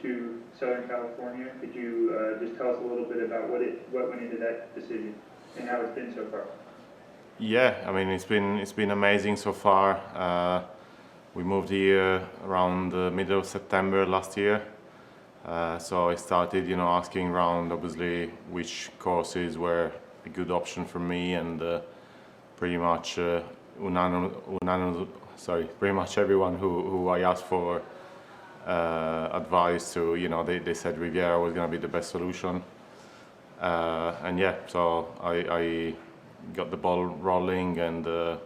to Southern California. Could you just tell us a little bit about what went into that decision and how it's been so far? Yeah, I mean it's been amazing so far. We moved here around the middle of September last year. So I started, asking around, obviously, which courses were a good option for me, and pretty much pretty much everyone who I asked for advice to, they said Riviera was going to be the best solution. And yeah, so I got the ball rolling, and the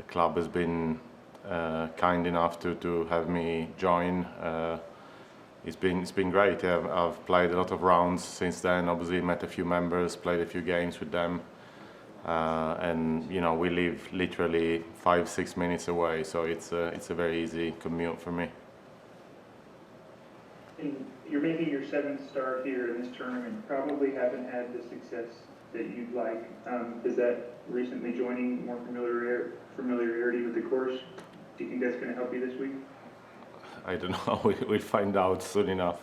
club has been kind enough to have me join. It's been great. I've played a lot of rounds since then. Obviously, met a few members, played a few games with them, and we live literally 5-6 minutes away, so it's a very easy commute for me. And you're making your 7th start here in this tournament. Probably haven't had the success that you'd like. Is that recently joining more familiarity with the course? Do you think that's going to help you this week? I don't know. We'll find out soon enough.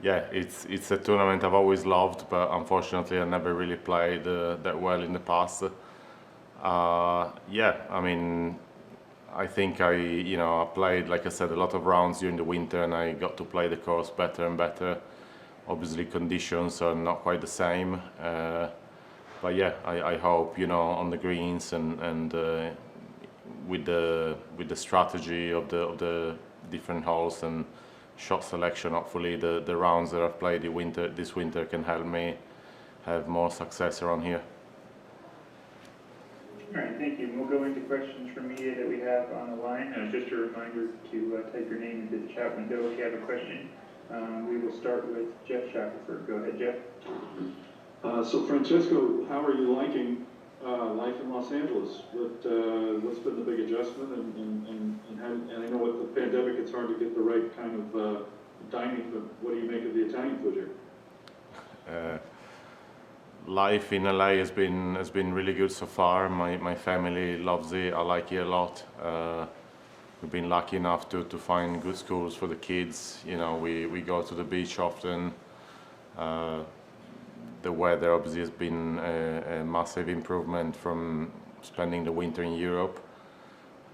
Yeah, it's a tournament I've always loved, but unfortunately I never really played that well in the past. Yeah, I mean, I think I played, like I said, a lot of rounds during the winter, and I got to play the course better and better. Obviously, conditions are not quite the same, but yeah, I hope on the greens and with the strategy of the different holes and shot selection, hopefully the rounds that I've played this winter can help me have more success around here. All right, thank you. We'll go into questions from media that we have on the line. Just a reminder to type your name into the chat window if you have a question. We will start with Jeff Shackelford. Go ahead, Jeff. So Francesco, how are you liking life in Los Angeles? What's been the big adjustment, and I know with the pandemic it's hard to get the right kind of dining, but what do you make of the Italian food here? Life in LA has been really good so far. My family loves it. I like it a lot. We've been lucky enough to find good schools for the kids. We go to the beach often. The weather obviously has been a massive improvement from spending the winter in Europe.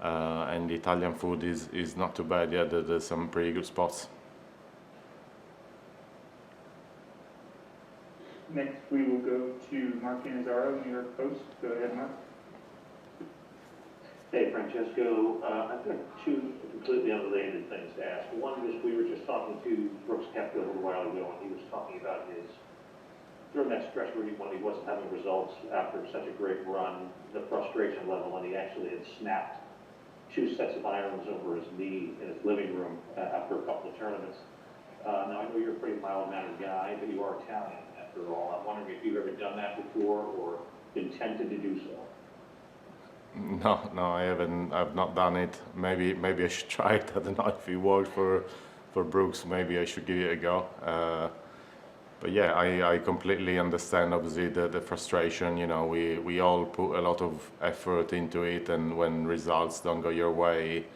And the Italian food is not too bad. Yeah, there's some pretty good spots. Next, we will go to Mark Cannizzaro, New York Post. Go ahead, Mark. Hey, Francesco. I've got two completely unrelated things to ask. One is, we were just talking to Brooks Koepka a little while ago, and he was talking about during that stretch when he wasn't having results after such a great run, the frustration level, and he actually had snapped 2 sets of irons over his knee in his living room after a couple of tournaments. Now, I know you're a pretty mild-mannered guy, but you are Italian, after all. I'm wondering if you've ever done that before or been tempted to do so. No, I haven't. I've not done it. Maybe I should try it. I don't know if it worked for Brooks. Maybe I should give it a go. But yeah, I completely understand. Obviously, the frustration. We all put a lot of effort into it, and when results don't go your way,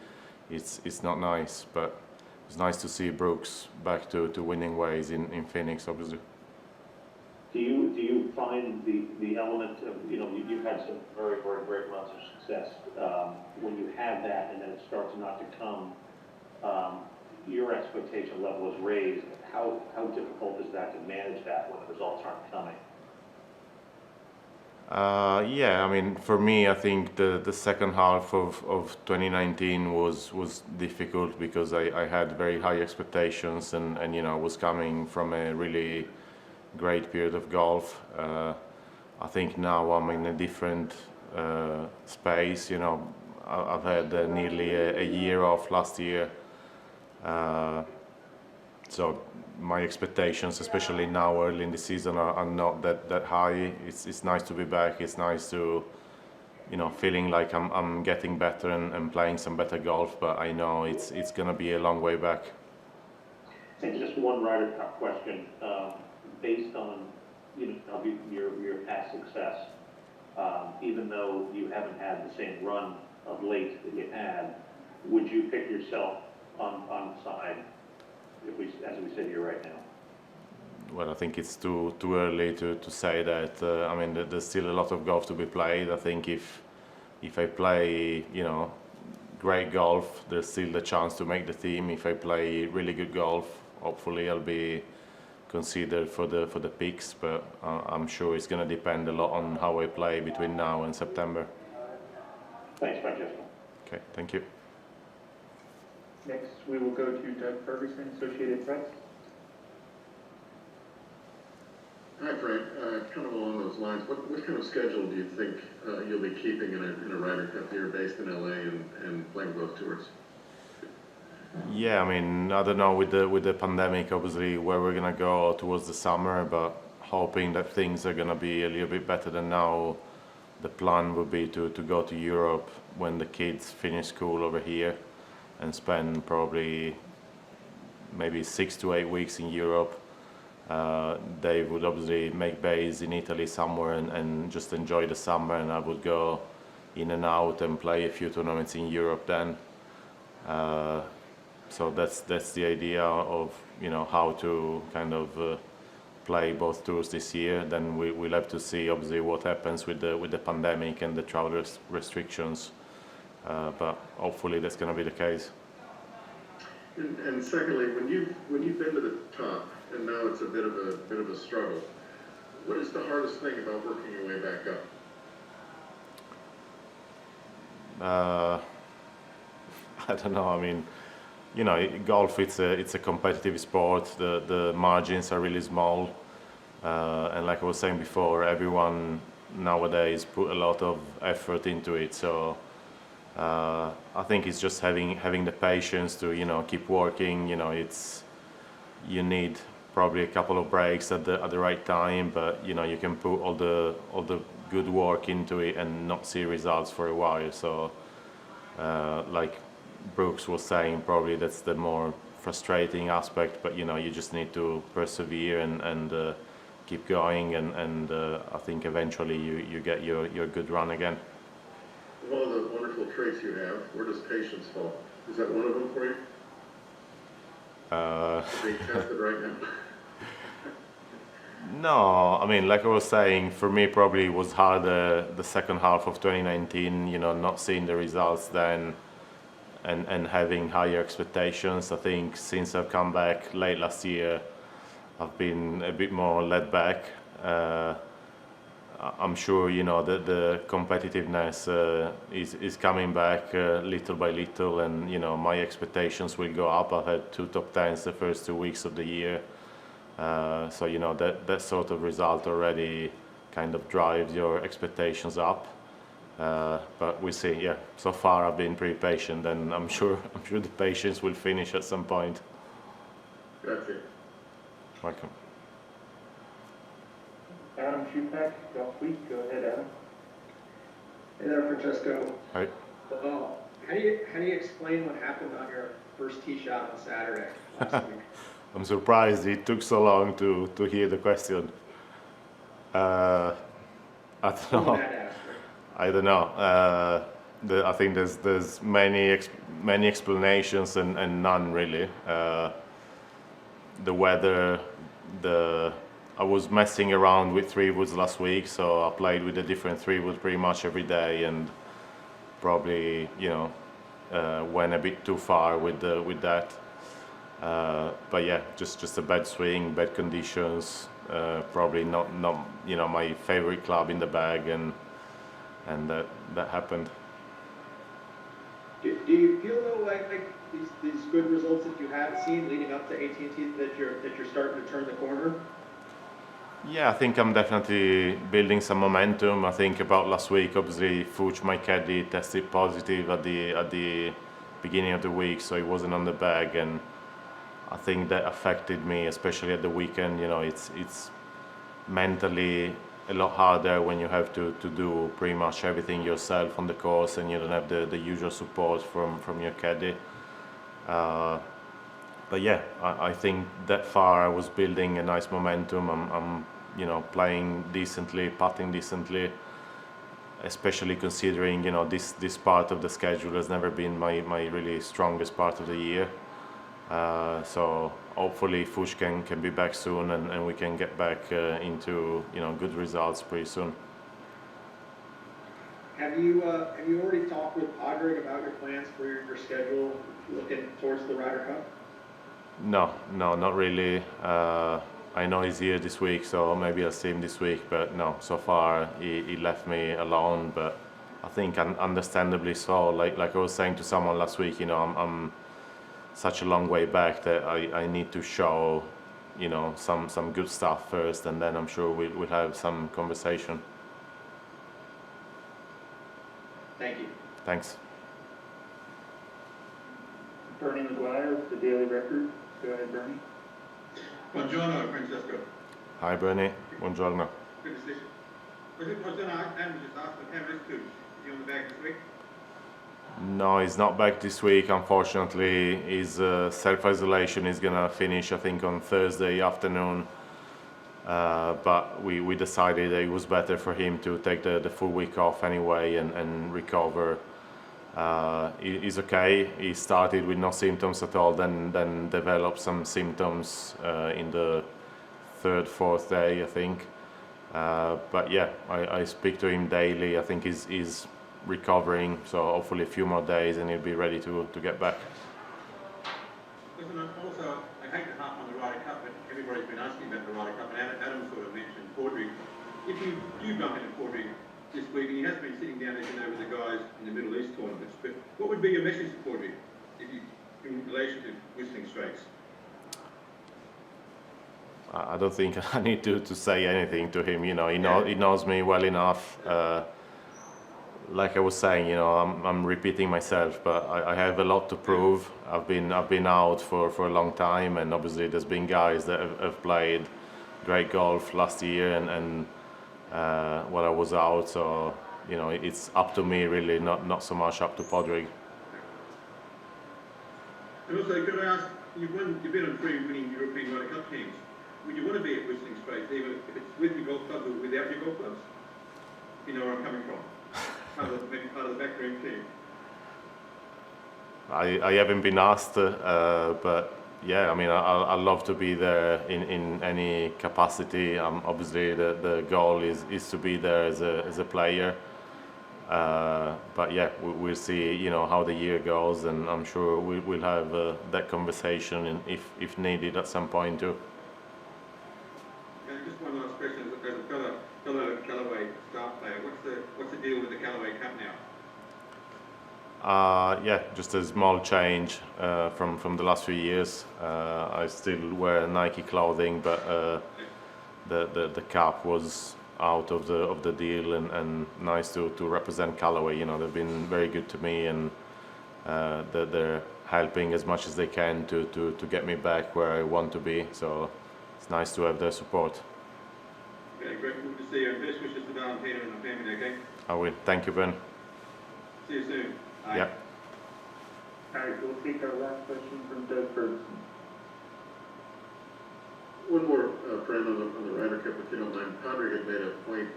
it's not nice. But it's nice to see Brooks back to winning ways in Phoenix, obviously. Do you find the element of, you've had some very, very great runs of success. When you have that and then it starts not to come, your expectation level is raised. How difficult is that to manage that when the results aren't coming? Yeah, I mean, for me, I think the second half of 2019 was difficult because I had very high expectations, and was coming from a really great period of golf. I think now I'm in a different space. I've had nearly a year off last year. So my expectations, especially now early in the season, are not that high. It's nice to be back. It's nice to, feeling like I'm getting better and playing some better golf. But I know it's gonna be a long way back. And just one Ryder Cup question, based on your past success, even though you haven't had the same run of late that you had, would you pick yourself on side, as sit here right now? Well, I think it's too early to say that. I mean, there's still a lot of golf to be played. I think if I play, great golf, there's still the chance to make the team. If I play really good golf, hopefully I'll be considered for the picks. But I'm sure it's going to depend a lot on how I play between now and September. Thanks, Francesco. Okay, thank you. Next, we will go to Doug Ferguson, Associated Press. Hi, Frank. Kind of along those lines, what kind of schedule do you think you'll be keeping in a Ryder Cup here based in LA and playing both tours? Yeah, I mean, I don't know with the pandemic, obviously, where we're gonna go towards the summer, but hoping that things are gonna be a little bit better than now. The plan would be to go to Europe when the kids finish school over here and spend probably maybe 6 to 8 weeks in Europe. They would obviously make base in Italy somewhere and just enjoy the summer, and I would go in and out and play a few tournaments in Europe then. So that's the idea of how to kind of play both tours this year. Then we'll have to see obviously what happens with the pandemic and the travel restrictions. But hopefully that's going to be the case. And secondly, when you've been to the top and now it's a bit of a struggle, what is the hardest thing about working your way back up? I don't know. I mean, golf it's a competitive sport. The margins are really small, and like I was saying before, everyone nowadays put a lot of effort into it. So I think it's just having the patience to keep working. You need probably a couple of breaks at the right time, but you can put all the good work into it and not see results for a while. So like Brooks was saying, probably that's the more frustrating aspect, but you just need to persevere and keep going, and I think eventually you get your good run again. Of all the wonderful traits you have, where does patience fall? Is that one of them for you? Being tested right now? No, I mean, like I was saying, for me probably it was harder the second half of 2019, not seeing the results then and having higher expectations. I think since I've come back late last year, I've been a bit more laid back. I'm sure, that the competitiveness is coming back little by little, and, my expectations will go up. I've had 2 top 10s the first 2 weeks of the year. So, that sort of result already kind of drives your expectations up. But we'll see. Yeah, so far I've been pretty patient, and I'm sure the patience will finish at some point. That's it. Welcome. Adam Schupak, Golf Week. Go ahead, Adam. Hey there, Francesco. Hi. Well, how do you explain what happened on your first tee shot on Saturday last week? I'm surprised it took so long to hear the question. I don't know. I don't know. I think there's many explanations and none really. The weather, I was messing around with 3-woods last week, so I played with a different 3-wood pretty much every day, and probably went a bit too far with that. But yeah, just a bad swing, bad conditions. Probably not my favorite club in the bag, and that happened. Do you feel though like these good results that you have seen leading up to AT&T that you're starting to turn the corner? Yeah, I think I'm definitely building some momentum. I think about last week, obviously, Fuchs, my caddy, tested positive at the beginning of the week, so he wasn't on the bag, and I think that affected me, especially at the weekend. It's mentally a lot harder when you have to do pretty much everything yourself on the course, and you don't have the usual support from your caddy. But yeah, I think that far I was building a nice momentum. I'm playing decently, putting decently, especially considering this part of the schedule has never been my really strongest part of the year. So hopefully Fuchs can be back soon, and we can get back into good results pretty soon. Have you already talked with Padraig about your plans for your schedule looking towards the Ryder Cup? No, not really. I know he's here this week, so maybe I'll see him this week. But no, so far he left me alone. But I think understandably so. Like I was saying to someone last week, I'm such a long way back that I need to show, some good stuff first, and then I'm sure we'll have some conversation. Thank you. Thanks. Bernie McGuire with the Daily Record. Go ahead, Bernie. Buongiorno, Francesco. Hi, Bernie. Buongiorno. Good to see you. Was it just asked the cameras too? Is he on the back this week? No, he's not back this week. Unfortunately, his self-isolation is gonna finish, I think, on Thursday afternoon. But we decided that it was better for him to take the full week off anyway and recover. He's okay. He started with no symptoms at all, then developed some symptoms in the third, fourth day, I think. But yeah, I speak to him daily. I think he's recovering, so hopefully a few more days and he'll be ready to get back. Listen, also, I hate to harp on the Ryder Cup, but everybody's been asking about the Ryder Cup, and Adam sort of mentioned Padraig. If you do bump into Padraig this week, and he has been sitting down, as you know, with the guys in the Middle East tournaments, but what would be your message to Padraig in relation to Whistling Straits? I don't think I need to say anything to him. He knows me well enough. Like I was saying, I'm repeating myself, but I have a lot to prove. I've been out for a long time, and obviously there's been guys that have played great golf last year, and while I was out, so it's up to me really, not so much up to Padraig. And also, could I ask, you've been on 3 winning European Ryder Cup teams. Would you want to be at Whistling Straits, even if it's with your golf clubs or without your golf clubs? You know where I'm coming from. Part of the backroom team. I haven't been asked, but yeah, I mean, I love to be there in any capacity. Obviously, the goal is to be there as a player. But yeah, we'll see, how the year goes, and I'm sure we'll have that conversation, if needed, at some point too. And just one last question, as a fellow Callaway staff player, what's the deal with the Callaway Cup now? Yeah, just a small change from the last few years. I still wear Nike clothing, but the cap was out of the deal, and nice to represent Callaway. They've been very good to me, and they're helping as much as they can to get me back where I want to be. So it's nice to have their support. Okay, great to see you, and best wishes to Valentina and the family, okay? I will. Thank you, Ben. See you soon. Bye. Yeah. All right, we'll take our last question from Doug Ferguson. One more, Fran, on the Ryder Cup, if you don't mind. Padraig had made a point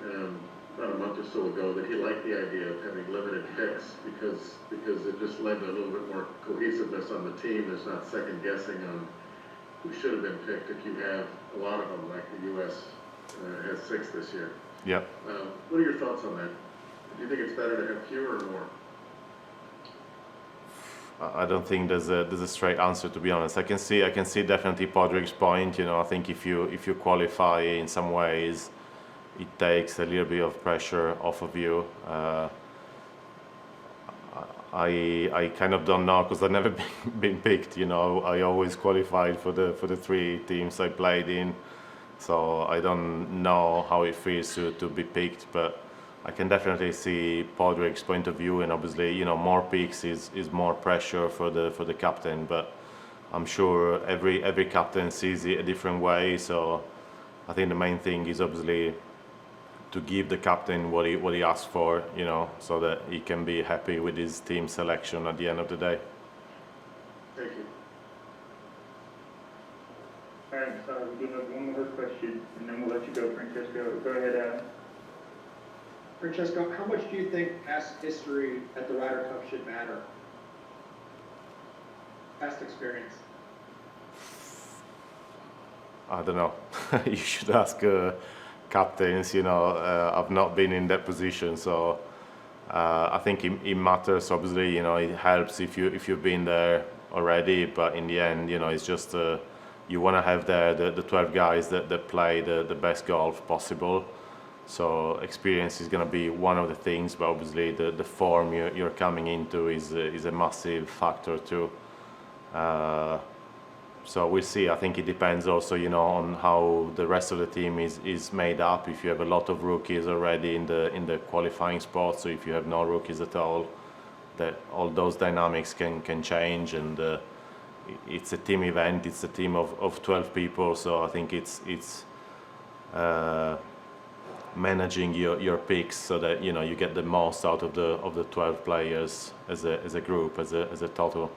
about a month or so ago that he liked the idea of having limited picks because it just led to a little bit more cohesiveness on the team. There's not second guessing on who should have been picked if you have a lot of them, like the U.S. Has 6 this year. Yeah. What are your thoughts on that? Do you think it's better to have fewer or more? I don't think there's a straight answer, to be honest. I can see definitely Padraig's point. I think if you qualify in some ways, it takes a little bit of pressure off of you. I kind of don't know because I've never been picked. I always qualified for the 3 teams I played in, so I don't know how it feels to be picked, but I can definitely see Padraig's point of view, and obviously, more picks is more pressure for the captain. But I'm sure every captain sees it a different way. So I think the main thing is obviously to give the captain what he asks for, so that he can be happy with his team selection at the end of the day. Thank you. All right, so we do have one more question, and then we'll let you go, Francesco. Go ahead, Adam. Francesco, how much do you think past history at the Ryder Cup should matter? Past experience. I don't know. You should ask captains. You know, I've not been in that position, so I think it matters. Obviously, you know, it helps if you've been there already. But in the end, you know, it's just you want to have there the 12 guys that play the best golf possible. So experience is going to be one of the things, but obviously the form you're coming into is a massive factor too. So we'll see. I think it depends also, you know, on how the rest of the team is made up. If you have a lot of rookies already in the qualifying spot, so if you have no rookies at all, that all those dynamics can change. And it's a team event. It's a team of 12 people. So I think it's managing your picks so that, you know, you get the most out of the 12 players as a group, as a total.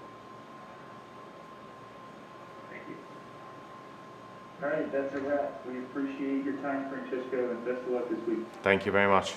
Thank you. All right, that's a wrap. We appreciate your time, Francesco, and best of luck this week. Thank you very much.